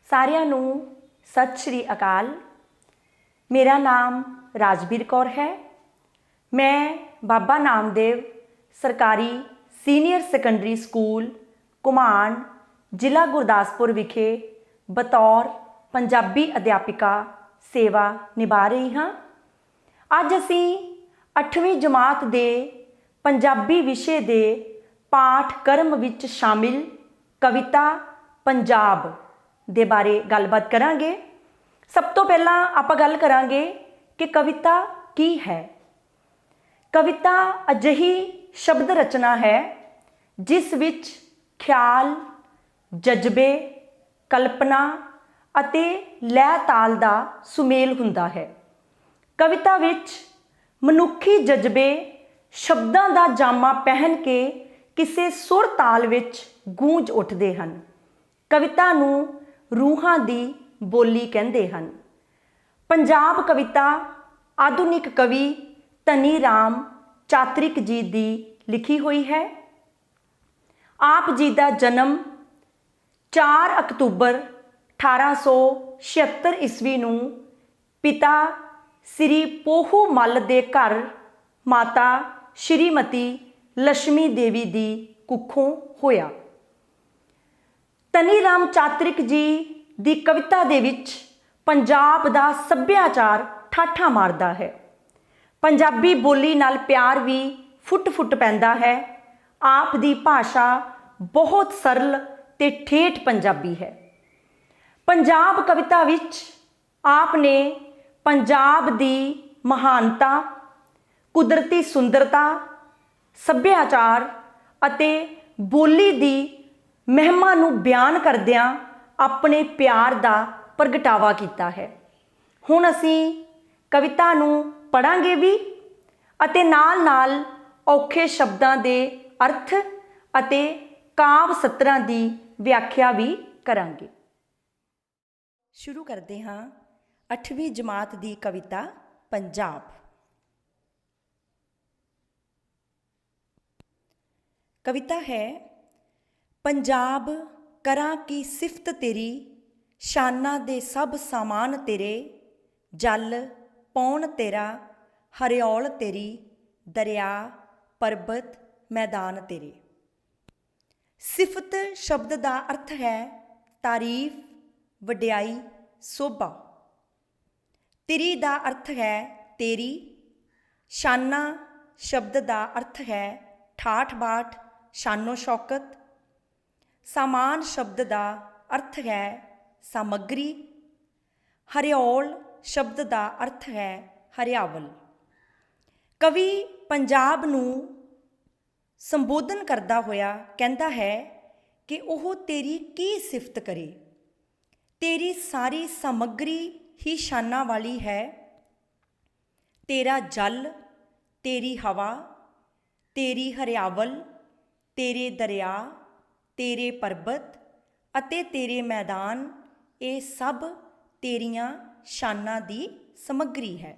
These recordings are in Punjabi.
ਸਾਰਿਆਂ ਨੂੰ ਸਤਿ ਸ਼੍ਰੀ ਅਕਾਲ। ਮੇਰਾ ਨਾਮ ਰਾਜਵੀਰ ਕੌਰ ਹੈ। ਮੈਂ ਬਾਬਾ ਨਾਮਦੇਵ ਸਰਕਾਰੀ ਸੀਨੀਅਰ ਸੈਕੰਡਰੀ ਸਕੂਲ ਘੁਮਾਣ ਜ਼ਿਲ੍ਹਾ ਗੁਰਦਾਸਪੁਰ ਵਿਖੇ ਬਤੌਰ ਪੰਜਾਬੀ ਅਧਿਆਪਿਕਾ ਸੇਵਾ ਨਿਭਾ ਰਹੀ ਹਾਂ। ਅੱਜ ਅਸੀਂ 8ਵੀਂ ਜਮਾਤ ਦੇ ਪੰਜਾਬੀ ਵਿਸ਼ੇ ਦੇ ਪਾਠਕ੍ਰਮ ਵਿੱਚ ਸ਼ਾਮਿਲ ਕਵਿਤਾ ਪੰਜਾਬ ਦੇ ਬਾਰੇ ਗੱਲਬਾਤ ਕਰਾਂਗੇ। ਸਭ ਤੋਂ ਪਹਿਲਾਂ ਆਪਾਂ ਗੱਲ ਕਰਾਂਗੇ ਕਿ ਕਵਿਤਾ ਕੀ ਹੈ। ਕਵਿਤਾ ਅਜਿਹੀ ਸ਼ਬਦ ਰਚਨਾ ਹੈ ਜਿਸ ਵਿੱਚ ਖਿਆਲ, ਜਜ਼ਬੇ, ਕਲਪਨਾ ਅਤੇ ਲੈਅ ਤਾਲ ਦਾ ਸੁਮੇਲ ਹੁੰਦਾ ਹੈ। ਕਵਿਤਾ ਵਿੱਚ ਮਨੁੱਖੀ ਜਜ਼ਬੇ ਸ਼ਬਦਾਂ ਦਾ ਜਾਮਾ ਪਹਿਨ ਕੇ ਕਿਸੇ ਸੁਰ ਤਾਲ ਵਿੱਚ ਗੂੰਜ ਉੱਠਦੇ ਹਨ। ਕਵਿਤਾ ਨੂੰ ਰੂਹਾਂ ਦੀ ਬੋਲੀ ਕਹਿੰਦੇ ਹਨ। ਪੰਜਾਬ ਕਵਿਤਾ ਆਧੁਨਿਕ ਕਵੀ ਧਨੀ ਰਾਮ ਚਾਤ੍ਰਿਕ ਜੀ ਦੀ ਲਿਖੀ ਹੋਈ ਹੈ। ਆਪ ਜੀ ਦਾ ਜਨਮ 4 ਅਕਤੂਬਰ 1876 ਈਸਵੀ ਨੂੰ ਪਿਤਾ ਸ੍ਰੀ ਪੋਹੂ ਮੱਲ ਦੇ ਘਰ ਮਾਤਾ ਸ਼੍ਰੀਮਤੀ ਲక్ష్ਮੀ ਦੇਵੀ ਦੀ ਕੁੱਖੋਂ ਹੋਇਆ। ਧਨੀ ਰਾਮ ਚਾਤ੍ਰਿਕ ਜੀ ਦੀ ਕਵਿਤਾ ਦੇ ਵਿੱਚ ਪੰਜਾਬ ਦਾ ਸੱਭਿਆਚਾਰ ਠਾਠਾਂ ਮਾਰਦਾ ਹੈ। ਪੰਜਾਬੀ ਬੋਲੀ ਨਾਲ ਪਿਆਰ ਵੀ ਫੁੱਟ ਪੈਂਦਾ ਹੈ। ਆਪ ਦੀ ਭਾਸ਼ਾ ਬਹੁਤ ਸਰਲ ਤੇ ਠੇਠ ਪੰਜਾਬੀ ਹੈ। ਪੰਜਾਬ ਕਵਿਤਾ ਵਿੱਚ ਆਪ ਨੇ ਪੰਜਾਬ ਦੀ ਮਹਾਨਤਾ, ਕੁਦਰਤੀ ਸੁੰਦਰਤਾ, ਸੱਭਿਆਚਾਰ ਅਤੇ ਬੋਲੀ ਦੀ ਮਹਿਮਾ ਨੂੰ ਬਿਆਨ ਕਰਦਿਆਂ ਆਪਣੇ ਪਿਆਰ ਦਾ ਪ੍ਰਗਟਾਵਾ ਕੀਤਾ ਹੈ। ਹੁਣ ਅਸੀਂ ਕਵਿਤਾ ਨੂੰ ਪੜ੍ਹਾਂਗੇ ਵੀ ਅਤੇ ਨਾਲ ਔਖੇ ਸ਼ਬਦਾਂ ਦੇ ਅਰਥ ਅਤੇ ਕਾਵਿ ਸਤਰਾਂ ਦੀ ਵਿਆਖਿਆ ਵੀ ਕਰਾਂਗੇ। ਸ਼ੁਰੂ ਕਰਦੇ ਹਾਂ 8ਵੀਂ ਜਮਾਤ ਦੀ ਕਵਿਤਾ ਪੰਜਾਬ। ਕਵਿਤਾ ਹੈ। ਪੰਜਾਬ ਕਰਾਂ ਕੀ ਸਿਫਤ ਤੇਰੀ, ਸ਼ਾਨਾਂ ਦੇ ਸਭ ਸਾਮਾਨ ਤੇਰੇ, ਜਲ ਪੌਣ ਤੇਰਾ, ਹਰਿਓਲ ਤੇਰੀ, ਦਰਿਆ ਪਰਬਤ ਮੈਦਾਨ ਤੇਰੇ। ਸਿਫਤ ਸ਼ਬਦ ਦਾ ਅਰਥ ਹੈ ਤਾਰੀਫ, ਵਡਿਆਈ, ਸੋਭਾ। ਤੇਰੀ ਦਾ ਅਰਥ ਹੈ ਤੇਰੀ। ਸ਼ਾਨਾਂ ਸ਼ਬਦ ਦਾ ਅਰਥ ਹੈ ਠਾਠ ਬਾਠ, ਸ਼ਾਨੋ ਸ਼ੌਕਤ। ਸਾਮਾਨ ਸ਼ਬਦ ਦਾ ਅਰਥ ਹੈ ਸਾਮੱਗਰੀ। ਹਰਿਓਲ ਸ਼ਬਦ ਦਾ ਅਰਥ ਹੈ ਹਰਿਆਵਲ। ਕਵੀ ਪੰਜਾਬ ਨੂੰ ਸੰਬੋਧਨ ਕਰਦਾ ਹੋਇਆ ਕਹਿੰਦਾ ਹੈ ਕਿ ਉਹ ਤੇਰੀ ਕੀ ਸਿਫਤ ਕਰੇ। ਤੇਰੀ ਸਾਰੀ ਸਮੱਗਰੀ ਹੀ ਸ਼ਾਨਾਂ ਵਾਲੀ ਹੈ। ਤੇਰਾ ਜਲ, ਤੇਰੀ ਹਵਾ, ਤੇਰੀ ਹਰਿਆਵਲ, ਤੇਰੇ ਦਰਿਆ, ਤੇਰੇ ਪਰਬਤ ਅਤੇ ਤੇਰੇ ਮੈਦਾਨ, ਇਹ ਸਭ ਤੇਰੀਆਂ ਸ਼ਾਨਾਂ ਦੀ ਸਮੱਗਰੀ ਹੈ।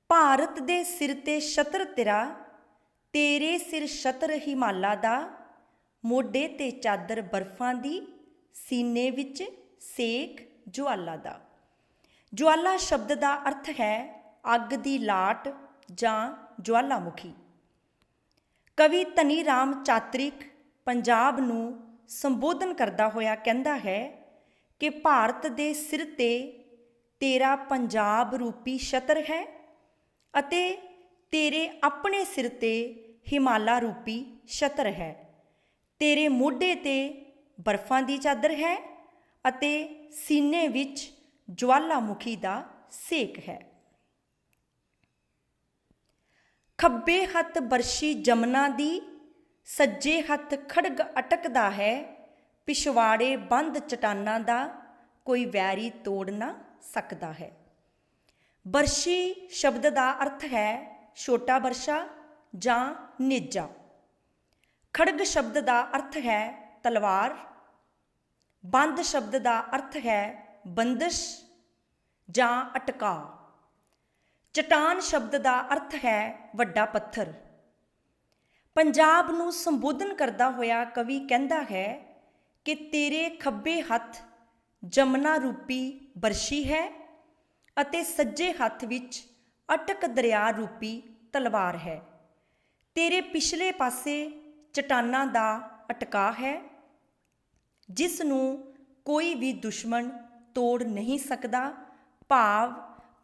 ਭਾਰਤ ਦੇ ਸਿਰ ਤੇ ਛਤਰ ਤੇਰਾ, ਤੇਰੇ ਸਿਰ ਛਤਰ ਹਿਮਾਲਾ ਦਾ, ਮੋਢੇ ਤੇ ਚਾਦਰ ਬਰਫਾਂ ਦੀ, ਸੀਨੇ ਵਿੱਚ ਸੇਕ ਜੁਆਲਾ ਦਾ। ਜੁਆਲਾ ਸ਼ਬਦ ਦਾ ਅਰਥ ਹੈ ਅੱਗ ਦੀ ਲਾਟ ਜਾਂ ਜੁਆਲਾਮੁਖੀ। ਕਵੀ ਧਨੀ ਰਾਮ ਚਾਤ੍ਰਿਕ ਪੰਜਾਬ ਨੂੰ ਸੰਬੋਧਨ ਕਰਦਾ ਹੋਇਆ ਕਹਿੰਦਾ ਹੈ ਕਿ ਭਾਰਤ ਦੇ ਸਿਰ ਤੇ ਤੇਰਾ ਪੰਜਾਬ ਰੂਪੀ ਛਤਰ ਹੈ ਅਤੇ ਤੇਰੇ ਆਪਣੇ ਸਿਰ ਤੇ ਹਿਮਾਲਾ ਰੂਪੀ ਛਤਰ ਹੈ। ਤੇਰੇ ਮੋਢੇ ਤੇ ਬਰਫਾਂ ਦੀ ਚਾਦਰ ਹੈ ਅਤੇ ਸੀਨੇ ਵਿੱਚ ਜੁਆਲਾਮੁਖੀ ਦਾ ਸੇਕ ਹੈ। ਖੱਬੇ ਹੱਥ ਬਰਸ਼ੀ ਜਮਨਾ ਦੀ, ਸੱਜੇ ਹੱਥ ਖੜਗ ਅਟਕਦਾ ਹੈ, ਪਿਛਵਾੜੇ ਬੰਦ ਚਟਾਨਾਂ ਦਾ, ਕੋਈ ਵੈਰੀ ਤੋੜ ਨਾ ਸਕਦਾ ਹੈ। ਬਰਸ਼ੀ ਸ਼ਬਦ ਦਾ ਅਰਥ ਹੈ ਛੋਟਾ ਬਰਸ਼ਾ ਜਾਂ ਨੇਜਾ। ਖੜਗ ਸ਼ਬਦ ਦਾ ਅਰਥ ਹੈ ਤਲਵਾਰ। ਬੰਦ ਸ਼ਬਦ ਦਾ ਅਰਥ ਹੈ ਬੰਦਸ਼ ਜਾਂ ਅਟਕਾ। ਚਟਾਨ ਸ਼ਬਦ ਦਾ ਅਰਥ ਹੈ ਵੱਡਾ ਪੱਥਰ। ਪੰਜਾਬ ਨੂੰ ਸੰਬੋਧਨ ਕਰਦਾ ਹੋਇਆ ਕਵੀ ਕਹਿੰਦਾ ਹੈ ਕਿ ਤੇਰੇ ਖੱਬੇ ਹੱਥ ਜਮਨਾ ਰੂਪੀ ਬਰਸ਼ੀ ਹੈ ਅਤੇ ਸੱਜੇ ਹੱਥ ਵਿੱਚ ਅਟਕ ਦਰਿਆ ਰੂਪੀ ਤਲਵਾਰ ਹੈ। ਤੇਰੇ ਪਿਛਲੇ ਪਾਸੇ ਚਟਾਨਾਂ ਦਾ ਅਟਕਾ ਹੈ, ਜਿਸ ਨੂੰ ਕੋਈ ਵੀ ਦੁਸ਼ਮਣ ਤੋੜ ਨਹੀਂ ਸਕਦਾ। ਭਾਵ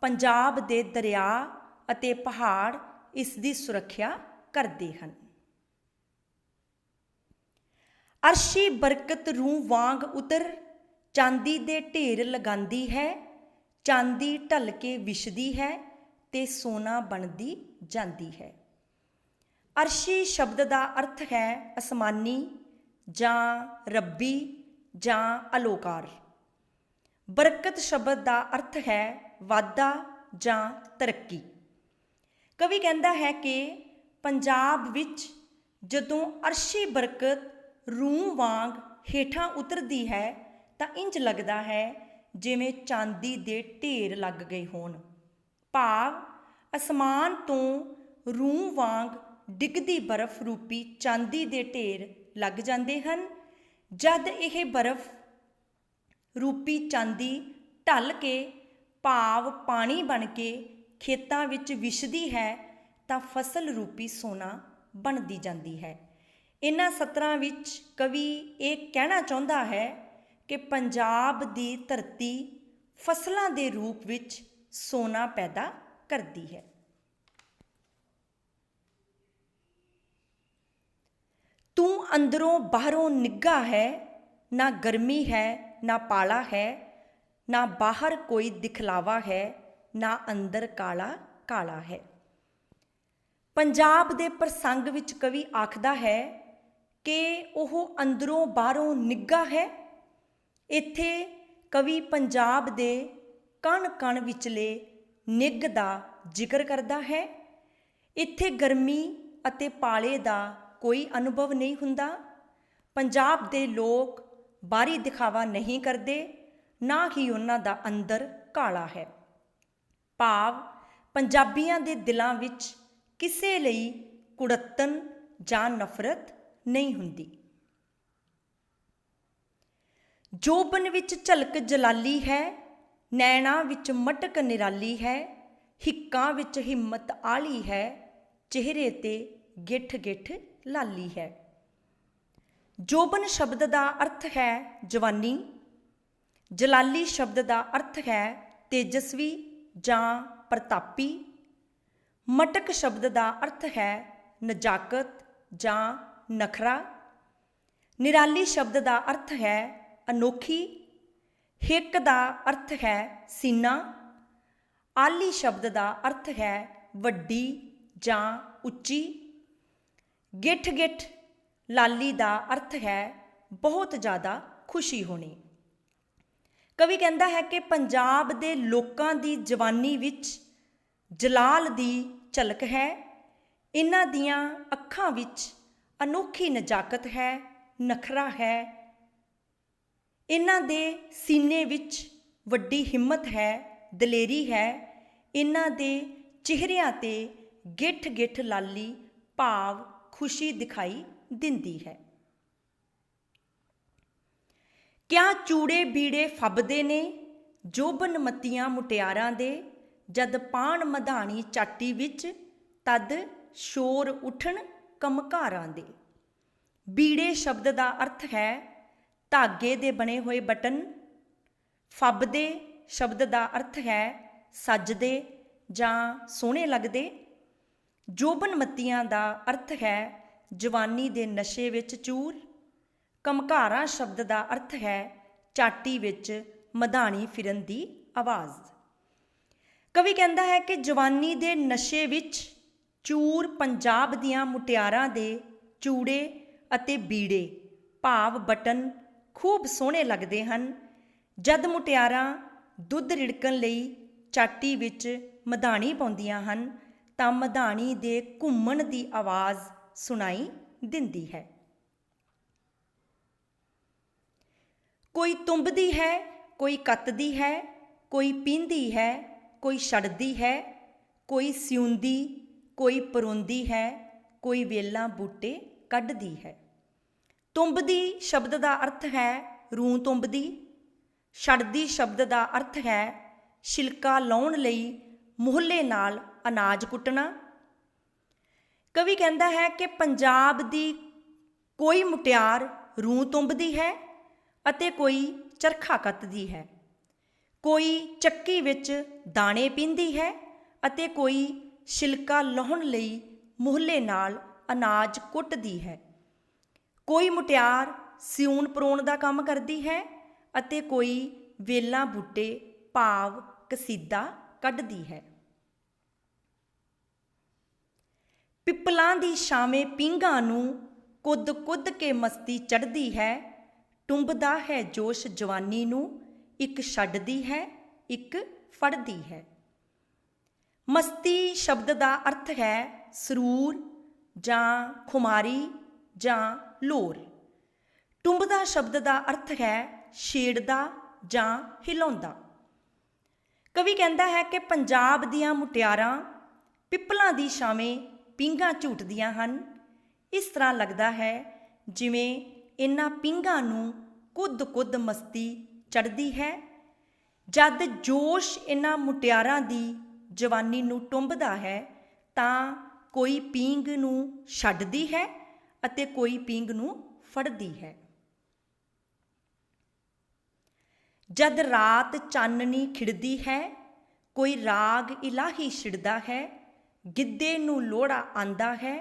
ਪੰਜਾਬ ਦੇ ਦਰਿਆ ਅਤੇ ਪਹਾੜ ਇਸ ਦੀ ਸੁਰੱਖਿਆ ਕਰਦੇ ਹਨ। ਅਰਸ਼ੀ ਬਰਕਤ ਰੂੰ ਵਾਂਗ ਉਤਰ, ਚਾਂਦੀ ਦੇ ਢੇਰ ਲਗਾਂਦੀ ਹੈ। ਚਾਂਦੀ ਢਲ ਕੇ ਵਿਛਦੀ ਹੈ ਤੇ ਸੋਨਾ ਬਣਦੀ ਜਾਂਦੀ ਹੈ। ਅਰਸ਼ੀ ਸ਼ਬਦ ਦਾ ਅਰਥ ਹੈ ਅਸਮਾਨੀ ਜਾਂ ਰੱਬੀ ਜਾਂ ਅਲੋਕਾਰ। ਬਰਕਤ ਸ਼ਬਦ ਦਾ ਅਰਥ ਹੈ ਵਾਧਾ ਜਾਂ ਤਰੱਕੀ। ਕਵੀ ਕਹਿੰਦਾ ਹੈ ਕਿ ਪੰਜਾਬ ਵਿੱਚ ਜਦੋਂ ਅਰਸ਼ੀ ਬਰਕਤ ਰੂੰ ਵਾਂਗ ਹੇਠਾਂ ਉਤਰਦੀ ਹੈ ਤਾਂ ਇੰਜ ਲੱਗਦਾ ਹੈ ਜਿਵੇਂ ਚਾਂਦੀ ਦੇ ਢੇਰ ਲੱਗ ਗਏ ਹੋਣ। ਭਾਵ ਅਸਮਾਨ ਤੋਂ ਰੂੰ ਵਾਂਗ ਡਿੱਗਦੀ ਬਰਫ਼ ਰੂਪੀ ਚਾਂਦੀ ਦੇ ਢੇਰ ਲੱਗ ਜਾਂਦੇ ਹਨ। ਜਦ ਇਹ ਬਰਫ਼ ਰੂਪੀ ਚਾਂਦੀ ਢਲ ਕੇ ਭਾਵ ਪਾਣੀ ਬਣ ਕੇ ਖੇਤਾਂ ਵਿੱਚ ਵਿਛਦੀ ਹੈ ਤਾਂ ਫਸਲ ਰੂਪੀ ਸੋਨਾ ਬਣਦੀ ਜਾਂਦੀ ਹੈ। ਇਹਨਾਂ ਸਤਰਾਂ ਵਿੱਚ ਕਵੀ ਇਹ ਕਹਿਣਾ ਚਾਹੁੰਦਾ ਹੈ ਕਿ ਪੰਜਾਬ ਦੀ ਧਰਤੀ ਫਸਲਾਂ ਦੇ ਰੂਪ ਵਿੱਚ ਸੋਨਾ ਪੈਦਾ ਕਰਦੀ ਹੈ। ਤੂੰ ਅੰਦਰੋਂ ਬਾਹਰੋਂ ਨਿੱਘਾ ਹੈ, ਨਾ ਗਰਮੀ ਹੈ ਨਾ ਪਾਲਾ ਹੈ, ਨਾ ਬਾਹਰ ਕੋਈ ਦਿਖਲਾਵਾ ਹੈ, ਨਾ ਅੰਦਰ ਕਾਲਾ ਕਾਲਾ ਹੈ। ਪੰਜਾਬ ਦੇ ਪ੍ਰਸੰਗ ਵਿੱਚ ਕਵੀ ਆਖਦਾ ਹੈ ਕਿ ਉਹ ਅੰਦਰੋਂ ਬਾਹਰੋਂ ਨਿੱਘਾ ਹੈ। ਇੱਥੇ ਕਵੀ ਪੰਜਾਬ ਦੇ ਕਣ ਕਣ ਵਿਚਲੇ ਨਿੱਘ ਦਾ ਜ਼ਿਕਰ ਕਰਦਾ ਹੈ। ਇੱਥੇ ਗਰਮੀ ਅਤੇ ਪਾਲੇ ਦਾ ਕੋਈ ਅਨੁਭਵ ਨਹੀਂ ਹੁੰਦਾ। ਪੰਜਾਬ ਦੇ ਲੋਕ ਬਾਹਰੀ ਦਿਖਾਵਾ ਨਹੀਂ ਕਰਦੇ, ਨਾ ਹੀ ਉਹਨਾਂ ਦਾ ਅੰਦਰ ਕਾਲਾ ਹੈ। ਭਾਵ ਪੰਜਾਬੀਆਂ ਦੇ ਦਿਲਾਂ ਵਿੱਚ ਕਿਸੇ ਲਈ ਕੁੜੱਤਣ ਜਾਂ ਨਫ਼ਰਤ ਨਹੀਂ ਹੁੰਦੀ। ਜੋਬਨ ਵਿੱਚ ਝਲਕ ਜਲਾਲੀ ਹੈ, ਨੈਣਾ ਵਿੱਚ ਮਟਕ ਨਿਰਾਲੀ ਹੈ, ਹਿੱਕਾਂ ਵਿੱਚ ਹਿੰਮਤ ਆਲੀ ਹੈ, ਚਿਹਰੇ ਤੇ ਗਿੱਠ ਗਿੱਠ ਲਾਲੀ ਹੈ। ਜੋਬਨ ਸ਼ਬਦ ਦਾ ਅਰਥ ਹੈ ਜਵਾਨੀ। ਜਲਾਲੀ ਸ਼ਬਦ ਦਾ ਅਰਥ ਹੈ ਤੇਜਸਵੀ ਜਾਂ ਪ੍ਰਤਾਪੀ। ਮਟਕ ਸ਼ਬਦ ਦਾ ਅਰਥ ਹੈ ਨਜ਼ਾਕਤ ਜਾਂ ਨਖਰਾ। ਨਿਰਾਲੀ ਸ਼ਬਦ ਦਾ ਅਰਥ ਹੈ ਅਨੋਖੀ। ਹਿੱਕ ਦਾ ਅਰਥ ਹੈ ਸੀਨਾ। ਆਲੀ ਸ਼ਬਦ ਦਾ ਅਰਥ ਹੈ ਵੱਡੀ ਜਾਂ ਉੱਚੀ। ਗਿੱਠ ਗਿੱਠ ਲਾਲੀ ਦਾ ਅਰਥ ਹੈ ਬਹੁਤ ਜ਼ਿਆਦਾ ਖੁਸ਼ੀ ਹੋਣੀ। ਕਵੀ ਕਹਿੰਦਾ ਹੈ ਕਿ ਪੰਜਾਬ ਦੇ ਲੋਕਾਂ ਦੀ ਜਵਾਨੀ ਵਿੱਚ ਜਲਾਲ ਦੀ ਝਲਕ ਹੈ। ਇਹਨਾਂ ਦੀਆਂ ਅੱਖਾਂ ਵਿੱਚ ਅਨੋਖੀ ਨਜ਼ਾਕਤ ਹੈ, ਨਖਰਾ ਹੈ। ਇਹਨਾਂ ਦੇ ਸੀਨੇ ਵਿੱਚ ਵੱਡੀ ਹਿੰਮਤ ਹੈ, ਦਲੇਰੀ ਹੈ। ਇਹਨਾਂ ਦੇ ਚਿਹਰਿਆਂ ਤੇ ਗਿੱਠ ਗਿੱਠ ਲਾਲੀ ਭਾਵ ਖੁਸ਼ੀ ਦਿਖਾਈ ਦਿੰਦੀ ਹੈ। ਕਿਆ ਚੂੜੇ ਬੀੜੇ ਫੱਬਦੇ ਨੇ ਜੋਬਨ ਮੱਤੀਆਂ ਮੁਟਿਆਰਾਂ ਦੇ, ਜਦ ਪਾਣ ਮਧਾਣੀ ਚਾਟੀ ਵਿੱਚ ਤਦ ਸ਼ੋਰ ਉੱਠਣ ਕਮਕਾਰਾਂ ਦੇ। ਬੀੜੇ ਸ਼ਬਦ ਦਾ ਅਰਥ ਹੈ ਧਾਗੇ ਦੇ ਬਣੇ ਹੋਏ ਬਟਨ। ਫੱਬਦੇ ਸ਼ਬਦ ਦਾ ਅਰਥ ਹੈ ਸੱਜਦੇ ਜਾਂ ਸੋਹਣੇ ਲੱਗਦੇ। ਜੋਬਨ ਮੱਤੀਆਂ ਦਾ ਅਰਥ ਹੈ ਜਵਾਨੀ ਦੇ ਨਸ਼ੇ ਵਿੱਚ ਚੂਰ। ਕਮਕਾਰਾਂ ਸ਼ਬਦ ਦਾ ਅਰਥ ਹੈ ਚਾਟੀ ਵਿੱਚ ਮਧਾਣੀ ਫਿਰਨ ਦੀ ਆਵਾਜ਼। ਕਵੀ ਕਹਿੰਦਾ ਹੈ ਕਿ ਜਵਾਨੀ ਦੇ ਨਸ਼ੇ ਵਿੱਚ ਚੂਰ ਪੰਜਾਬ ਦੀਆਂ ਮੁਟਿਆਰਾਂ ਦੇ ਚੂੜੇ ਅਤੇ ਬੀੜੇ ਭਾਵ ਬਟਨ ਖੂਬ ਸੋਹਣੇ ਲੱਗਦੇ ਹਨ। ਜਦ ਮੁਟਿਆਰਾਂ ਦੁੱਧ ਰਿੜਕਣ ਲਈ ਚਾਟੀ ਵਿੱਚ ਮਧਾਣੀ ਪਾਉਂਦੀਆਂ ਹਨ ਤਾਂ ਮਧਾਣੀ ਦੇ ਘੁੰਮਣ ਦੀ ਆਵਾਜ਼ ਸੁਣਾਈ ਦਿੰਦੀ ਹੈ। ਕੋਈ ਤੁੰਬਦੀ ਹੈ, ਕੋਈ ਕੱਤਦੀ ਹੈ, ਕੋਈ ਪੀਂਦੀ ਹੈ, ਕੋਈ ਛੜਦੀ ਹੈ, ਕੋਈ ਸਿਉਂਦੀ, ਕੋਈ ਪਰੋਂਦੀ ਹੈ, ਕੋਈ ਵੇਲਾਂ ਬੂਟੇ ਕੱਢਦੀ ਹੈ। ਤੁੰਬਦੀ ਸ਼ਬਦ ਦਾ ਅਰਥ ਹੈ ਰੂੰ ਤੁੰਬਦੀ। ਛੱਡਦੀ ਸ਼ਬਦ ਦਾ ਅਰਥ ਹੈ ਛਿਲਕਾ ਲਾਉਣ ਲਈ ਮੂਹਲੇ ਨਾਲ ਅਨਾਜ ਕੁੱਟਣਾ। ਕਵੀ ਕਹਿੰਦਾ ਹੈ ਕਿ ਪੰਜਾਬ ਦੀ ਕੋਈ ਮੁਟਿਆਰ ਰੂੰ ਤੁੰਬਦੀ ਹੈ ਅਤੇ ਕੋਈ ਚਰਖਾ ਕੱਤਦੀ ਹੈ, ਕੋਈ ਚੱਕੀ ਵਿੱਚ ਦਾਣੇ ਪੀਂਦੀ ਹੈ ਅਤੇ ਕੋਈ ਛਿਲਕਾ ਲਾਹੁਣ ਲਈ ਮੂਹਲੇ ਨਾਲ ਅਨਾਜ ਕੁੱਟਦੀ ਹੈ। ਕੋਈ ਮੁਟਿਆਰ ਸਿਉਣ ਪਰੋਣ ਦਾ ਕੰਮ ਕਰਦੀ ਹੈ ਅਤੇ ਕੋਈ ਵੇਲਾਂ ਬੂਟੇ ਭਾਵ ਕਸੀਦਾ ਕੱਢਦੀ ਹੈ। ਪਿੱਪਲਾਂ ਦੀ ਛਾਵੇਂ ਪੀਂਘਾਂ ਨੂੰ ਕੁੱਦ ਕੁੱਦ ਕੇ ਮਸਤੀ ਚੜ੍ਹਦੀ ਹੈ। ਟੁੰਬਦਾ ਹੈ ਜੋਸ਼ ਜਵਾਨੀ ਨੂੰ, ਇੱਕ ਛੱਡਦੀ ਹੈ ਇੱਕ ਫੜਦੀ ਹੈ। ਮਸਤੀ ਸ਼ਬਦ ਦਾ ਅਰਥ ਹੈ ਸਰੂਰ ਜਾਂ ਖੁਮਾਰੀ ਜਾਂ ਲੋਰ। ਟੁੰਬਦਾ ਸ਼ਬਦ ਦਾ ਅਰਥ ਹੈ ਛੇੜਦਾ ਜਾਂ ਹਿਲਾਉਂਦਾ। ਕਵੀ ਕਹਿੰਦਾ ਹੈ ਕਿ ਪੰਜਾਬ ਦੀਆਂ ਮੁਟਿਆਰਾਂ ਪਿੱਪਲਾਂ ਦੀ ਛਾਵੇਂ ਪੀਂਘਾਂ ਝੂਟਦੀਆਂ ਹਨ। ਇਸ ਤਰ੍ਹਾਂ ਲੱਗਦਾ ਹੈ ਜਿਵੇਂ ਇਹਨਾਂ ਪੀਂਘਾਂ ਨੂੰ ਕੁੱਦ ਕੁੱਦ ਮਸਤੀ ਚੜ੍ਹਦੀ ਹੈ। ਜਦ ਜੋਸ਼ ਇਹਨਾਂ ਮੁਟਿਆਰਾਂ ਦੀ ਜਵਾਨੀ ਨੂੰ ਟੁੰਬਦਾ ਹੈ ਤਾਂ ਕੋਈ ਪੀਂਘ ਨੂੰ ਛੱਡਦੀ ਹੈ ਅਤੇ ਕੋਈ ਪੀਂਘ ਨੂੰ ਫੜਦੀ ਹੈ। ਜਦ ਰਾਤ ਚਾਨਣੀ ਖਿੜਦੀ ਹੈ, ਕੋਈ ਰਾਗ ਇਲਾਹੀ ਛਿੜਦਾ ਹੈ। ਗਿੱਧੇ ਨੂੰ ਲੋਹੜਾ ਆਂਦਾ ਹੈ,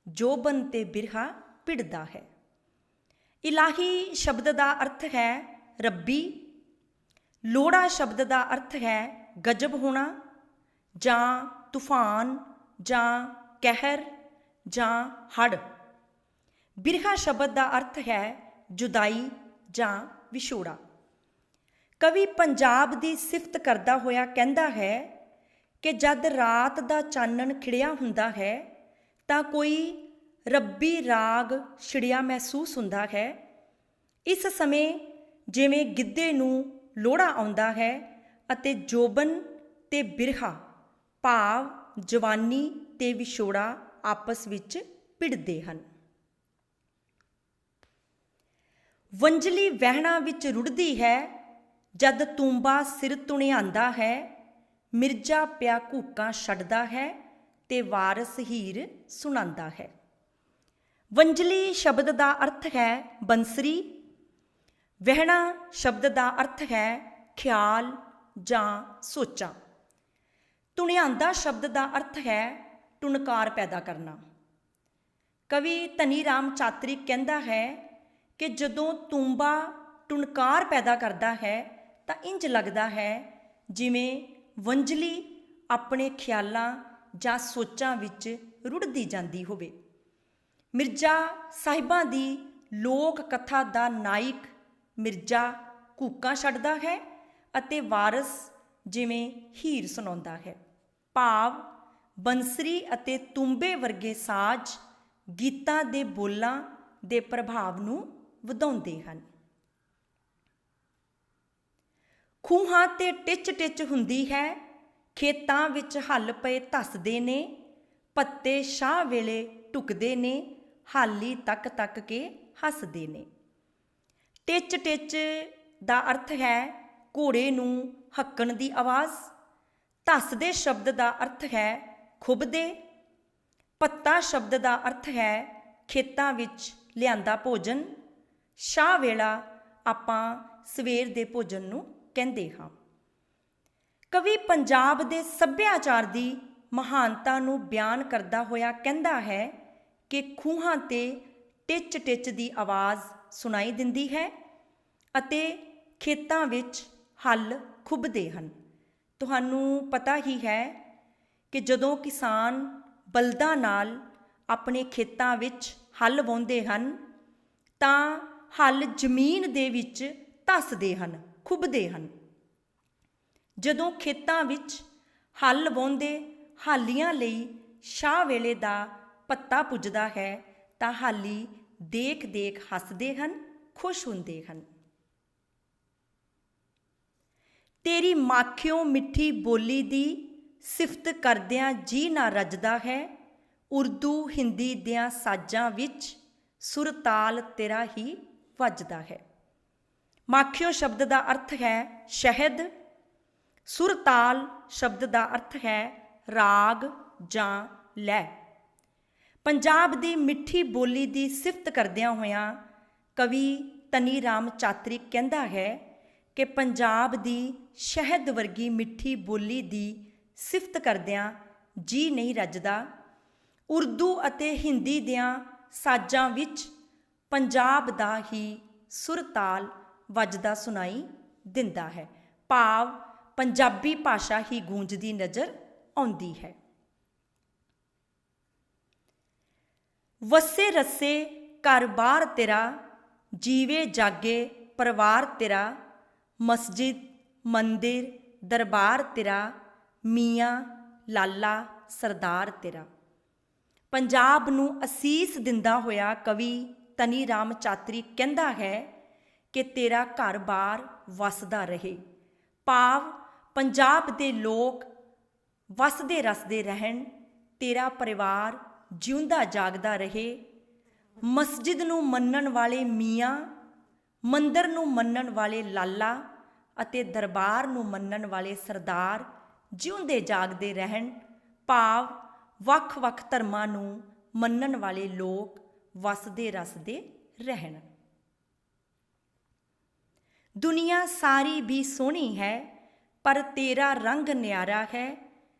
ਜੋਬਨ ਤੇ ਬਿਰਹਾ ਭਿੜਦਾ ਹੈ। ਇਲਾਹੀ ਸ਼ਬਦ ਦਾ ਅਰਥ ਹੈ ਰੱਬੀ। ਲੋਹੜਾ ਸ਼ਬਦ ਦਾ ਅਰਥ ਹੈ ਗਜਬ ਹੋਣਾ ਜਾਂ ਤੂਫਾਨ ਜਾਂ ਕਹਿਰ ਜਾਂ ਹੜ੍ਹ। ਬਿਰਹਾ ਸ਼ਬਦ ਦਾ ਅਰਥ ਹੈ ਜੁਦਾਈ ਜਾਂ ਵਿਛੋੜਾ। ਕਵੀ ਪੰਜਾਬ ਦੀ ਸਿਫਤ ਕਰਦਾ ਹੋਇਆ ਕਹਿੰਦਾ ਹੈ ਕਿ ਜਦ ਰਾਤ ਦਾ ਚਾਨਣ ਖਿੜਿਆ ਹੁੰਦਾ ਹੈ ਤਾਂ ਕੋਈ ਰੱਬੀ ਰਾਗ ਛਿੜਿਆ ਮਹਿਸੂਸ ਹੁੰਦਾ ਹੈ। ਇਸ ਸਮੇਂ ਜਿਵੇਂ ਗਿੱਧੇ ਨੂੰ ਲੋਹੜਾ ਆਉਂਦਾ ਹੈ ਅਤੇ ਜੋਬਨ ਤੇ ਬਿਰਹਾ ਭਾਵ ਜਵਾਨੀ ਤੇ ਵਿਛੋੜਾ ਆਪਸ ਵਿੱਚ ਭਿੜਦੇ ਹਨ। ਵੰਜਲੀ ਵਹਿਣਾਂ ਵਿੱਚ ਰੁੜ੍ਹਦੀ ਹੈ, ਜਦ ਤੂੰਬਾ ਸਿਰ ਤੁਣਿਆਂਦਾ ਹੈ। ਮਿਰਜ਼ਾ ਪਿਆ ਘੂਕਾਂ ਛੱਡਦਾ ਹੈ ਤੇ ਵਾਰਸ ਹੀਰ ਸੁਣਾਉਂਦਾ ਹੈ। ਵੰਜਲੀ ਸ਼ਬਦ ਦਾ ਅਰਥ ਹੈ ਬੰਸਰੀ। ਵਹਿਣਾ ਸ਼ਬਦ ਦਾ ਅਰਥ ਹੈ ਖਿਆਲ ਜਾਂ ਸੋਚਾਂ। ਤੁਣਿਆਂਦਾ ਸ਼ਬਦ ਦਾ ਅਰਥ ਹੈ ਟੁਣਕਾਰ ਪੈਦਾ ਕਰਨਾ। ਕਵੀ ਧਨੀ ਰਾਮ ਚਾਤ੍ਰਿਕ ਕਹਿੰਦਾ ਹੈ ਕਿ ਜਦੋਂ ਤੂੰਬਾ ਟੁਣਕਾਰ ਪੈਦਾ ਕਰਦਾ ਹੈ ਤਾਂ ਇੰਝ ਲੱਗਦਾ ਹੈ ਜਿਵੇਂ ਵੰਜਲੀ ਆਪਣੇ ਖਿਆਲਾਂ ਜਾਂ ਸੋਚਾਂ ਵਿੱਚ ਰੁੜ੍ਹਦੀ ਜਾਂਦੀ ਹੋਵੇ। ਮਿਰਜ਼ਾ ਸਾਹਿਬਾਂ ਦੀ ਲੋਕ ਕਥਾ ਦਾ ਨਾਇਕ ਮਿਰਜ਼ਾ ਘੂਕਾਂ ਛੱਡਦਾ ਹੈ ਅਤੇ ਵਾਰਸ ਜਿਵੇਂ ਹੀਰ ਸੁਣਾਉਂਦਾ ਹੈ। ਭਾਵ ਬੰਸਰੀ ਅਤੇ ਤੂੰਬੇ ਵਰਗੇ ਸਾਜ਼ ਗੀਤਾਂ ਦੇ ਬੋਲਾਂ ਦੇ ਪ੍ਰਭਾਵ ਨੂੰ ਵਧਾਉਂਦੇ ਹਨ। ਖੂਹਾਂ ਤੇ ਟਿਚ ਟਿਚ ਹੁੰਦੀ ਹੈ, ਖੇਤਾਂ ਵਿੱਚ ਹੱਲ ਪਏ ਧੱਸਦੇ ਨੇ। ਪੱਤੇ ਛਾਹ ਵੇਲੇ ਢੁਕਦੇ ਨੇ, ਹਾਲੀ ਤੱਕ ਤੱਕ ਕੇ ਹੱਸਦੇ ਨੇ। ਟਿਚ ਟਿਚ ਦਾ ਅਰਥ ਹੈ ਘੋੜੇ ਨੂੰ ਹੱਕਣ ਦੀ ਆਵਾਜ਼। ਧੱਸਦੇ ਸ਼ਬਦ ਦਾ ਅਰਥ ਹੈ ਖੁੱਭਦੇ। ਪੱਤਾ ਸ਼ਬਦ ਦਾ ਅਰਥ ਹੈ ਖੇਤਾਂ ਵਿੱਚ ਲਿਆਂਦਾ ਭੋਜਨ। ਛਾਹ ਵੇਲਾ ਆਪਾਂ ਸਵੇਰ ਦੇ ਭੋਜਨ ਨੂੰ ਕਹਿੰਦੇ ਹਾਂ। ਕਵੀ ਪੰਜਾਬ ਦੇ ਸੱਭਿਆਚਾਰ ਦੀ ਮਹਾਨਤਾ ਨੂੰ ਬਿਆਨ ਕਰਦਾ ਹੋਇਆ ਕਹਿੰਦਾ ਹੈ ਕਿ ਖੂਹਾਂ ਤੇ ਟਿਚ ਟਿਚ ਦੀ ਆਵਾਜ਼ ਸੁਣਾਈ ਦਿੰਦੀ ਹੈ ਅਤੇ ਖੇਤਾਂ ਵਿੱਚ ਹੱਲ ਖੁੱਭਦੇ ਹਨ। ਤੁਹਾਨੂੰ ਪਤਾ ਹੀ ਹੈ ਕਿ ਜਦੋਂ ਕਿਸਾਨ ਬਲਦਾਂ ਨਾਲ ਆਪਣੇ ਖੇਤਾਂ ਵਿੱਚ ਹੱਲ ਵਾਹੁੰਦੇ ਹਨ ਤਾਂ ਹੱਲ ਜ਼ਮੀਨ ਦੇ ਵਿੱਚ ਧੱਸਦੇ ਹਨ, ਖੁੱਭਦੇ ਹਨ। ਜਦੋਂ ਖੇਤਾਂ ਵਿੱਚ ਹੱਲ ਵਾਹੁੰਦੇ ਹਾਲੀਆਂ ਲਈ ਛਾਹ ਵੇਲੇ ਦਾ ਭੱਤਾ ਪੁੱਜਦਾ ਹੈ ਤਾਂ ਹਾਲੀ ਦੇਖ ਦੇਖ ਹੱਸਦੇ ਹਨ, ਖੁਸ਼ ਹੁੰਦੇ ਹਨ। ਤੇਰੀ ਮਾਖਿਓਂ ਮਿੱਠੀ ਬੋਲੀ ਦੀ ਸਿਫਤ ਕਰਦਿਆਂ ਜੀ ਨਾ ਰੱਜਦਾ ਹੈ। ਉਰਦੂ ਹਿੰਦੀ ਦਿਆਂ ਸਾਜ਼ਾਂ ਵਿੱਚ ਸੁਰ ਤਾਲ ਤੇਰਾ ਹੀ ਵੱਜਦਾ ਹੈ। ਮਾਖਿਓ ਸ਼ਬਦ ਦਾ ਅਰਥ ਹੈ ਸ਼ਹਿਦ। ਸੁਰ ਤਾਲ ਸ਼ਬਦ ਦਾ ਅਰਥ ਹੈ ਰਾਗ ਜਾਂ ਲੈਅ। ਪੰਜਾਬ ਦੀ ਮਿੱਠੀ ਬੋਲੀ ਦੀ ਸਿਫਤ ਕਰਦਿਆਂ ਹੋਇਆਂ ਕਵੀ ਧਨੀ ਰਾਮ ਚਾਤ੍ਰਿਕ ਕਹਿੰਦਾ ਹੈ ਕਿ ਪੰਜਾਬ ਦੀ ਸ਼ਹਿਦ ਵਰਗੀ ਮਿੱਠੀ ਬੋਲੀ ਦੀ ਸਿਫਤ ਕਰਦਿਆਂ ਜੀ ਨਹੀਂ ਰੱਜਦਾ। ਉਰਦੂ ਅਤੇ ਹਿੰਦੀ ਦਿਆਂ ਸਾਜ਼ਾਂ ਵਿੱਚ ਪੰਜਾਬ ਦਾ ਹੀ ਸੁਰ ਤਾਲ ਵੱਜਦਾ ਸੁਣਾਈ ਦਿੰਦਾ ਹੈ। ਭਾਵ ਪੰਜਾਬੀ ਭਾਸ਼ਾ ਹੀ ਗੂੰਜਦੀ ਨਜ਼ਰ ਆਉਂਦੀ ਹੈ। ਵਸੇ ਰਸੇ ਘਰ-ਬਾਰ ਤੇਰਾ, ਜੀਵੇ ਜਾਗੇ ਪਰਿਵਾਰ ਤੇਰਾ, ਮਸਜਿਦ ਮੰਦਿਰ ਦਰਬਾਰ ਤੇਰਾ, ਮੀਆਂ ਲਾਲਾ ਸਰਦਾਰ ਤੇਰਾ। ਪੰਜਾਬ ਨੂੰ ਅਸੀਸ ਦਿੰਦਾ ਹੋਇਆ ਕਵੀ ਧਨੀ ਰਾਮ ਚਾਤ੍ਰਿਕ ਕਹਿੰਦਾ ਹੈ ਕਿ ਤੇਰਾ ਘਰ-ਬਾਰ ਵਸਦਾ ਰਹੇ। ਭਾਵ ਪੰਜਾਬ ਦੇ ਲੋਕ ਵਸਦੇ ਰਸਦੇ ਰਹਿਣ, ਤੇਰਾ ਪਰਿਵਾਰ ਜਿਉਂਦਾ ਜਾਗਦਾ ਰਹੇ। ਮਸਜਿਦ ਨੂੰ ਮੰਨਣ ਵਾਲੇ ਮੀਆਂ, ਮੰਦਰ ਨੂੰ ਮੰਨਣ ਵਾਲੇ ਲਾਲਾ ਅਤੇ ਦਰਬਾਰ ਨੂੰ ਮੰਨਣ ਵਾਲੇ ਸਰਦਾਰ ਜਿਉਂਦੇ ਜਾਗਦੇ ਰਹਿਣ। ਭਾਵ ਵੱਖ-ਵੱਖ ਧਰਮਾਂ ਨੂੰ ਮੰਨਣ ਵਾਲੇ ਲੋਕ ਵਸਦੇ ਰਸਦੇ ਰਹਿਣ। ਦੁਨੀਆ ਸਾਰੀ ਵੀ ਸੋਹਣੀ ਹੈ ਪਰ ਤੇਰਾ ਰੰਗ ਨਿਆਰਾ ਹੈ,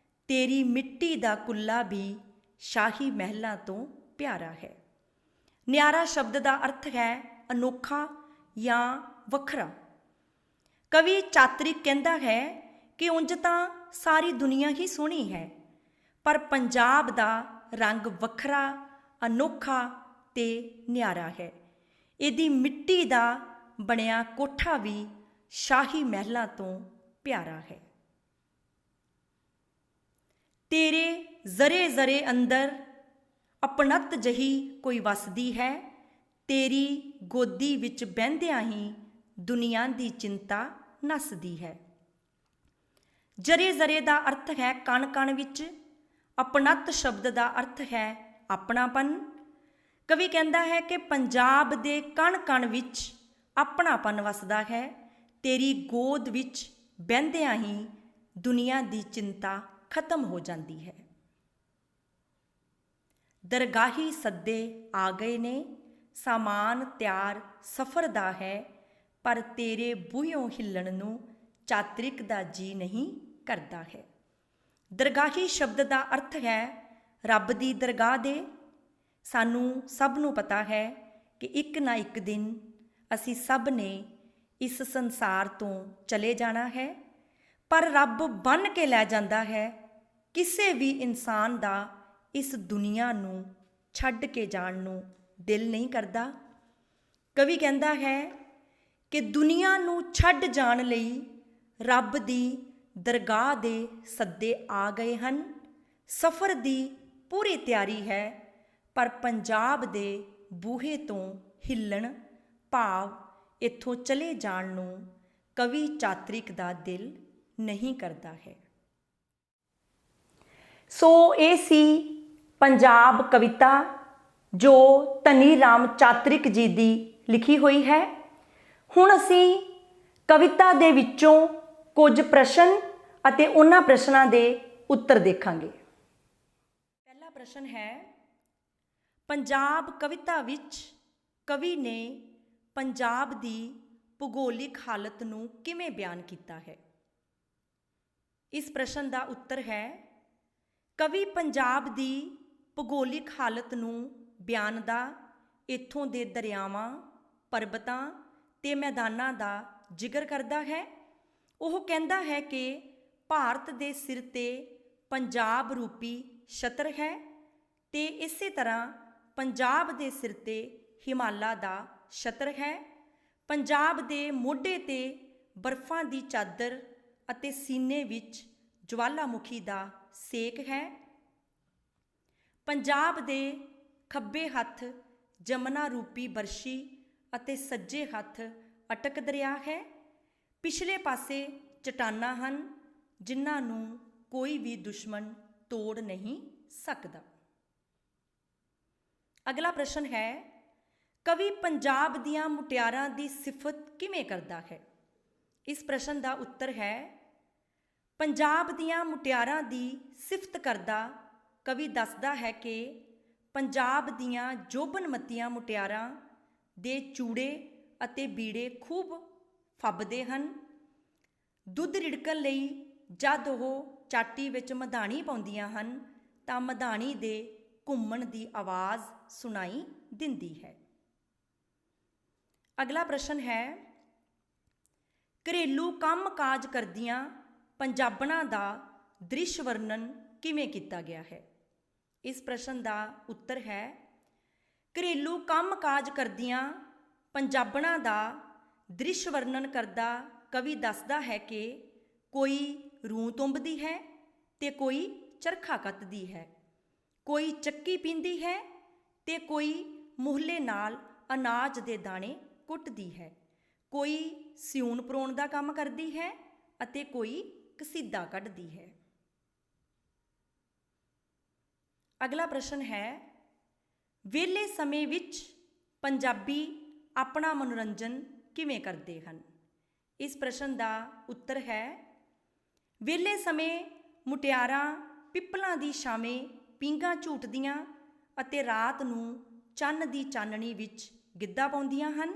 ਤੇਰੀ ਮਿੱਟੀ ਦਾ ਕੁੱਲਾ ਵੀ ਸ਼ਾਹੀ ਮਹਿਲਾਂ ਤੋਂ ਪਿਆਰਾ ਹੈ। ਨਿਆਰਾ ਸ਼ਬਦ ਦਾ ਅਰਥ ਹੈ ਅਨੋਖਾ ਜਾਂ ਵੱਖਰਾ। ਕਵੀ ਚਾਤ੍ਰਿਕ ਕਹਿੰਦਾ ਹੈ ਕਿ ਉਂਝ ਤਾਂ ਸਾਰੀ ਦੁਨੀਆ ਹੀ ਸੋਹਣੀ ਹੈ ਪਰ ਪੰਜਾਬ ਦਾ ਰੰਗ ਵੱਖਰਾ, ਅਨੋਖਾ ਤੇ ਨਿਆਰਾ ਹੈ। ਇਹਦੀ ਮਿੱਟੀ ਦਾ ਬਣਿਆ ਕੋਠਾ ਵੀ ਸ਼ਾਹੀ ਮਹਿਲਾਂ ਤੋਂ ਪਿਆਰਾ ਹੈ। ਤੇਰੇ ਜ਼ਰੇ ਜ਼ਰੇ ਅੰਦਰ ਅਪਣੱਤ ਜਹੀ ਕੋਈ ਵਸਦੀ ਹੈ, ਤੇਰੀ ਗੋਦੀ ਵਿੱਚ ਬਹਿੰਦਿਆਂ ਹੀ ਦੁਨੀਆ ਦੀ ਚਿੰਤਾ ਨੱਸਦੀ ਹੈ। ਜ਼ਰੇ ਜ਼ਰੇ ਦਾ ਅਰਥ ਹੈ ਕਣ-ਕਣ ਵਿੱਚ। ਅਪਣੱਤ ਸ਼ਬਦ ਦਾ ਅਰਥ ਹੈ ਆਪਣਾਪਨ। ਕਵੀ ਕਹਿੰਦਾ ਹੈ ਕਿ ਪੰਜਾਬ ਦੇ ਕਣ-ਕਣ ਵਿੱਚ ਆਪਣਾਪਨ ਵਸਦਾ ਹੈ। ਤੇਰੀ ਗੋਦ ਵਿੱਚ ਬਹਿੰਦਿਆਂ ਹੀ ਦੁਨੀਆ ਦੀ ਚਿੰਤਾ ਖਤਮ ਹੋ ਜਾਂਦੀ ਹੈ। ਦਰਗਾਹੀ ਸੱਦੇ ਆ ਗਏ ਨੇ, ਸਾਮਾਨ ਤਿਆਰ ਸਫ਼ਰ ਦਾ ਹੈ, ਪਰ ਤੇਰੇ ਬੂਹਿਓਂ ਹਿੱਲਣ ਨੂੰ ਚਾਤ੍ਰਿਕ ਦਾ ਜੀ ਨਹੀਂ ਕਰਦਾ ਹੈ। ਦਰਗਾਹੀ ਸ਼ਬਦ ਦਾ ਅਰਥ ਹੈ ਰੱਬ ਦੀ ਦਰਗਾਹ ਦੇ। ਸਾਨੂੰ ਸਭ ਨੂੰ ਪਤਾ ਹੈ ਕਿ ਇੱਕ ਨਾ ਇੱਕ ਦਿਨ ਅਸੀਂ ਸਭ ਨੇ ਇਸ ਸੰਸਾਰ ਤੋਂ ਚਲੇ ਜਾਣਾ ਹੈ, ਪਰ ਰੱਬ ਬੰਨ੍ਹ ਕੇ ਲੈ ਜਾਂਦਾ ਹੈ। ਕਿਸੇ ਵੀ ਇਨਸਾਨ ਦਾ ਇਸ ਦੁਨੀਆ ਨੂੰ ਛੱਡ ਕੇ ਜਾਣ ਨੂੰ ਦਿਲ ਨਹੀਂ ਕਰਦਾ। ਕਵੀ ਕਹਿੰਦਾ ਹੈ ਕਿ ਦੁਨੀਆ ਨੂੰ ਛੱਡ ਜਾਣ ਲਈ ਰੱਬ ਦੀ ਦਰਗਾਹ ਦੇ ਸੱਦੇ ਆ ਗਏ ਹਨ। ਸਫ਼ਰ ਦੀ ਪੂਰੀ ਤਿਆਰੀ ਹੈ, ਪਰ ਪੰਜਾਬ ਦੇ ਬੂਹੇ ਤੋਂ ਹਿੱਲਣ ਭਾਵ ਇੱਥੋਂ ਚਲੇ ਜਾਣ ਨੂੰ ਕਵੀ ਚਾਤ੍ਰਿਕ ਦਾ ਦਿਲ ਨਹੀਂ ਕਰਦਾ ਹੈ। ਸੋ ਇਹ ਸੀ ਪੰਜਾਬ ਕਵਿਤਾ ਜੋ ਧਨੀ ਰਾਮ ਚਾਤ੍ਰਿਕ ਜੀ ਦੀ ਲਿਖੀ ਹੋਈ ਹੈ। ਹੁਣ ਅਸੀਂ ਕਵਿਤਾ ਦੇ ਵਿੱਚੋਂ ਕੁਝ ਪ੍ਰਸ਼ਨ ਅਤੇ ਉਹਨਾਂ ਪ੍ਰਸ਼ਨਾਂ ਦੇ ਉੱਤਰ ਦੇਖਾਂਗੇ। ਪਹਿਲਾ ਪ੍ਰਸ਼ਨ ਹੈ, ਪੰਜਾਬ ਕਵਿਤਾ ਵਿੱਚ ਕਵੀ ਨੇ ਪੰਜਾਬ ਦੀ ਭੂਗੋਲਿਕ ਹਾਲਤ ਨੂੰ ਕਿਵੇਂ ਬਿਆਨ ਕੀਤਾ ਹੈ? ਇਸ ਪ੍ਰਸ਼ਨ ਦਾ ਉੱਤਰ ਹੈ, ਕਵੀ ਪੰਜਾਬ ਦੀ ਭੂਗੋਲਿਕ ਹਾਲਤ ਨੂੰ ਬਿਆਨਦਾ ਇੱਥੋਂ ਦੇ ਦਰਿਆਵਾਂ, ਪਰਬਤਾਂ ਤੇ ਮੈਦਾਨਾਂ ਦਾ ਜ਼ਿਕਰ ਕਰਦਾ ਹੈ। ਉਹ ਕਹਿੰਦਾ ਹੈ ਕਿ ਭਾਰਤ ਦੇ ਸਿਰ ਤੇ ਪੰਜਾਬ ਰੂਪੀ ਛਤਰ ਹੈ ਤੇ ਇਸੇ ਤਰ੍ਹਾਂ ਪੰਜਾਬ ਦੇ ਸਿਰ ਤੇ ਹਿਮਾਲਾ ਦਾ ਛਤਰ ਹੈ। ਪੰਜਾਬ ਦੇ ਮੋਢੇ ਤੇ ਬਰਫ਼ਾਂ ਦੀ ਚਾਦਰ ਅਤੇ ਸੀਨੇ ਵਿੱਚ ਜਵਾਲਾਮੁਖੀ ਦਾ ਸੇਕ ਹੈ। ਪੰਜਾਬ ਦੇ ਖੱਬੇ ਹੱਥ ਜਮਨਾ ਰੂਪੀ ਬਰਸ਼ੀ ਅਤੇ ਸੱਜੇ ਹੱਥ ਅਟਕ ਦਰਿਆ ਹੈ। ਪਿਛਲੇ ਪਾਸੇ ਚਟਾਨਾਂ ਹਨ ਜਿਨ੍ਹਾਂ ਨੂੰ ਕੋਈ ਵੀ ਦੁਸ਼ਮਣ ਤੋੜ ਨਹੀਂ ਸਕਦਾ। ਅਗਲਾ ਪ੍ਰਸ਼ਨ ਹੈ, ਕਵੀ ਪੰਜਾਬ ਦੀਆਂ ਮੁਟਿਆਰਾਂ ਦੀ ਸਿਫਤ ਕਿਵੇਂ ਕਰਦਾ ਹੈ? ਇਸ ਪ੍ਰਸ਼ਨ ਦਾ ਉੱਤਰ ਹੈ ਪੰਜਾਬ ਦੀਆਂ ਮੁਟਿਆਰਾਂ ਦੀ ਸਿਫਤ ਕਰਦਾ ਕਵੀ ਦੱਸਦਾ ਹੈ ਕਿ ਪੰਜਾਬ ਦੀਆਂ ਜੋਬਨਮਤੀਆਂ ਮੁਟਿਆਰਾਂ ਦੇ ਚੂੜੇ ਅਤੇ ਬੀੜੇ ਖੂਬ ਫੱਬਦੇ ਹਨ। ਦੁੱਧ ਰਿੜਕਣ ਲਈ ਜਦ ਉਹ ਚਾਟੀ ਵਿੱਚ ਮਧਾਣੀ ਪਾਉਂਦੀਆਂ ਹਨ ਤਾਂ ਮਧਾਣੀ ਦੇ ਘੁੰਮਣ ਦੀ ਆਵਾਜ਼ ਸੁਣਾਈ ਦਿੰਦੀ ਹੈ। ਅਗਲਾ ਪ੍ਰਸ਼ਨ ਹੈ ਘਰੇਲੂ ਕੰਮ ਕਾਜ ਕਰਦੀਆਂ ਪੰਜਾਬਣਾਂ ਦਾ ਦ੍ਰਿਸ਼ ਵਰਣਨ ਕਿਵੇਂ ਕੀਤਾ ਗਿਆ ਹੈ? ਇਸ ਪ੍ਰਸ਼ਨ ਦਾ ਉੱਤਰ ਹੈ ਘਰੇਲੂ ਕੰਮ ਕਾਜ ਕਰਦੀਆਂ ਪੰਜਾਬਣਾਂ ਦਾ ਦ੍ਰਿਸ਼ ਵਰਣਨ ਕਰਦਾ ਕਵੀ ਦੱਸਦਾ ਹੈ ਕਿ ਕੋਈ ਰੂੰ ਤੁੰਬਦੀ ਹੈ ਤੇ ਕੋਈ ਚਰਖਾ ਕੱਤਦੀ ਹੈ, ਕੋਈ ਚੱਕੀ ਪੀਂਦੀ ਹੈ ਤੇ ਕੋਈ ਮੂਹਲੇ ਨਾਲ ਅਨਾਜ ਦੇ ਦਾਣੇ ਕੁੱਟਦੀ ਹੈ, ਕੋਈ ਸਿਉਣ ਪਰੋਣ ਦਾ ਕੰਮ ਕਰਦੀ ਹੈ ਅਤੇ ਕੋਈ ਕਸੀਦਾ ਕੱਢਦੀ ਹੈ। ਅਗਲਾ ਪ੍ਰਸ਼ਨ ਹੈ ਵਿਹਲੇ ਸਮੇਂ ਵਿੱਚ ਪੰਜਾਬੀ ਆਪਣਾ ਮਨੋਰੰਜਨ ਕਿਵੇਂ ਕਰਦੇ ਹਨ? ਇਸ ਪ੍ਰਸ਼ਨ ਦਾ ਉੱਤਰ ਹੈ ਵਿਹਲੇ ਸਮੇਂ ਮੁਟਿਆਰਾਂ ਪਿੱਪਲਾਂ ਦੀ ਛਾਵੇਂ ਪੀਂਘਾਂ ਝੂਟਦੀਆਂ ਅਤੇ ਰਾਤ ਨੂੰ ਚੰਨ ਦੀ ਚਾਨਣੀ ਵਿੱਚ ਗਿੱਧਾ ਪਾਉਂਦੀਆਂ ਹਨ।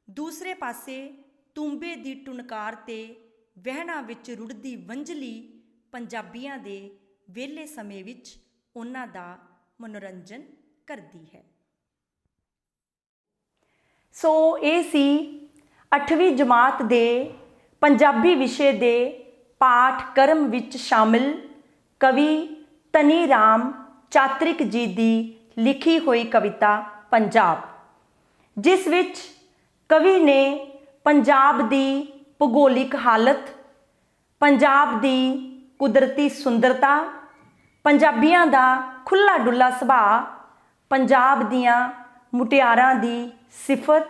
ਦੂਸਰੇ ਪਾਸੇ ਤੂੰਬੇ ਦੀ ਟੁਨਕਾਰ ਤੇ ਵਹਿਣਾਂ ਵਿੱਚ ਰੁੜਦੀ ਵੰਝਲੀ ਪੰਜਾਬੀਆਂ ਦੇ ਵਿਹਲੇ ਸਮੇਂ ਵਿੱਚ ਉਹਨਾਂ ਦਾ ਮਨੋਰੰਜਨ ਕਰਦੀ ਹੈ। ਸੋ ਇਹ ਸੀ 8ਵੀਂ ਜਮਾਤ ਦੇ ਪੰਜਾਬੀ ਵਿਸ਼ੇ ਦੇ ਪਾਠਕ੍ਰਮ ਵਿੱਚ ਸ਼ਾਮਿਲ ਕਵੀ ਧਨੀ ਰਾਮ ਚਾਤ੍ਰਿਕ ਜੀ ਦੀ ਲਿਖੀ ਹੋਈ ਕਵਿਤਾ ਪੰਜਾਬ, ਜਿਸ ਵਿੱਚ ਕਵੀ ਨੇ ਪੰਜਾਬ ਦੀ ਭੂਗੋਲਿਕ ਹਾਲਤ, ਪੰਜਾਬ ਦੀ ਕੁਦਰਤੀ ਸੁੰਦਰਤਾ, ਪੰਜਾਬੀਆਂ ਦਾ ਖੁੱਲ੍ਹਾ ਡੁੱਲਾ ਸੁਭਾਅ, ਪੰਜਾਬ ਦੀਆਂ ਮੁਟਿਆਰਾਂ ਦੀ ਸਿਫਤ,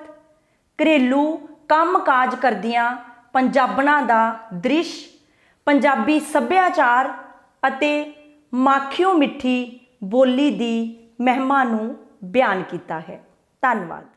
ਘਰੇਲੂ ਕੰਮ ਕਾਜ ਕਰਦੀਆਂ ਪੰਜਾਬਣਾਂ ਦਾ ਦ੍ਰਿਸ਼, ਪੰਜਾਬੀ ਸੱਭਿਆਚਾਰ ਅਤੇ ਮਾਖਿਓ ਮਿੱਠੀ ਬੋਲੀ ਦੀ ਮਹਿਮਾ ਨੂੰ ਬਿਆਨ ਕੀਤਾ ਹੈ। ਧੰਨਵਾਦ।